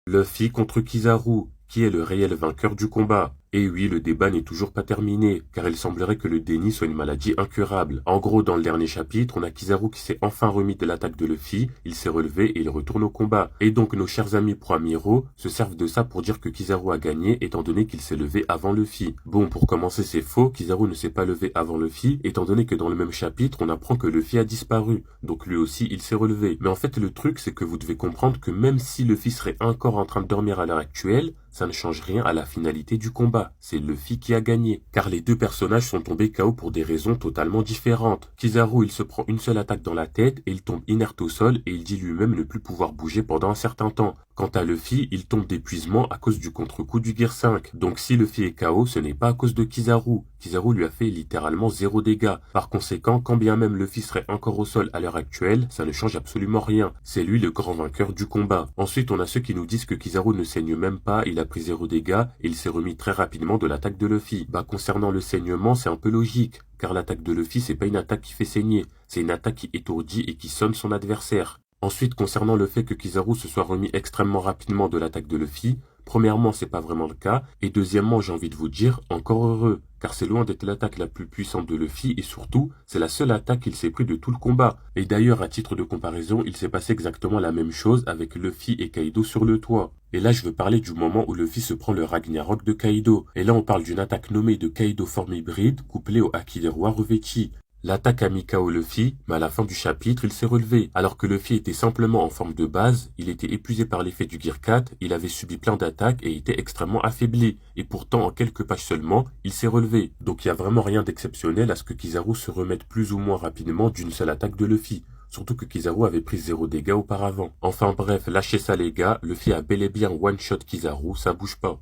Luffy contre Kizaru. Qui est le réel vainqueur du combat? Et oui, le débat n'est toujours pas terminé, car il semblerait que le déni soit une maladie incurable. En gros, dans le dernier chapitre, on a Kizaru qui s'est enfin remis de l'attaque de Luffy, il s'est relevé et il retourne au combat. Et donc nos chers amis pro-Amiro se servent de ça pour dire que Kizaru a gagné, étant donné qu'il s'est levé avant Luffy. Bon, pour commencer, c'est faux, Kizaru ne s'est pas levé avant Luffy, étant donné que dans le même chapitre, on apprend que Luffy a disparu. Donc lui aussi, il s'est relevé. Mais en fait, le truc, c'est que vous devez comprendre que même si Luffy serait encore en train de dormir à l'heure actuelle, ça ne change rien à la finalité du combat. C'est Luffy qui a gagné. Car les deux personnages sont tombés KO pour des raisons totalement différentes. Kizaru, il se prend une seule attaque dans la tête et il tombe inerte au sol et il dit lui-même ne plus pouvoir bouger pendant un certain temps. Quant à Luffy, il tombe d'épuisement à cause du contre-coup du Gear 5. Donc si Luffy est KO, ce n'est pas à cause de Kizaru. Kizaru lui a fait littéralement 0 dégâts. Par conséquent, quand bien même Luffy serait encore au sol à l'heure actuelle, ça ne change absolument rien. C'est lui le grand vainqueur du combat. Ensuite, on a ceux qui nous disent que Kizaru ne saigne même pas, il a pris 0 dégâts et il s'est remis très rapidement de l'attaque de Luffy. Concernant le saignement, c'est un peu logique, car l'attaque de Luffy, c'est pas une attaque qui fait saigner, c'est une attaque qui étourdit et qui sonne son adversaire. Ensuite, concernant le fait que Kizaru se soit remis extrêmement rapidement de l'attaque de Luffy, premièrement, c'est pas vraiment le cas, et deuxièmement, j'ai envie de vous dire, encore heureux, car c'est loin d'être l'attaque la plus puissante de Luffy, et surtout, c'est la seule attaque qu'il s'est pris de tout le combat. Et d'ailleurs, à titre de comparaison, il s'est passé exactement la même chose avec Luffy et Kaido sur le toit. Et là, je veux parler du moment où Luffy se prend le Ragnarok de Kaido. Et là, on parle d'une attaque nommée de Kaido forme hybride, couplée au Haki des rois revêtis. L'attaque a mis KO Luffy, mais à la fin du chapitre, il s'est relevé. Alors que Luffy était simplement en forme de base, il était épuisé par l'effet du Gear 4, il avait subi plein d'attaques et était extrêmement affaibli. Et pourtant, en quelques pages seulement, il s'est relevé. Donc il n'y a vraiment rien d'exceptionnel à ce que Kizaru se remette plus ou moins rapidement d'une seule attaque de Luffy. Surtout que Kizaru avait pris 0 dégâts auparavant. Enfin bref, lâchez ça les gars, Luffy a bel et bien one-shot Kizaru, ça bouge pas.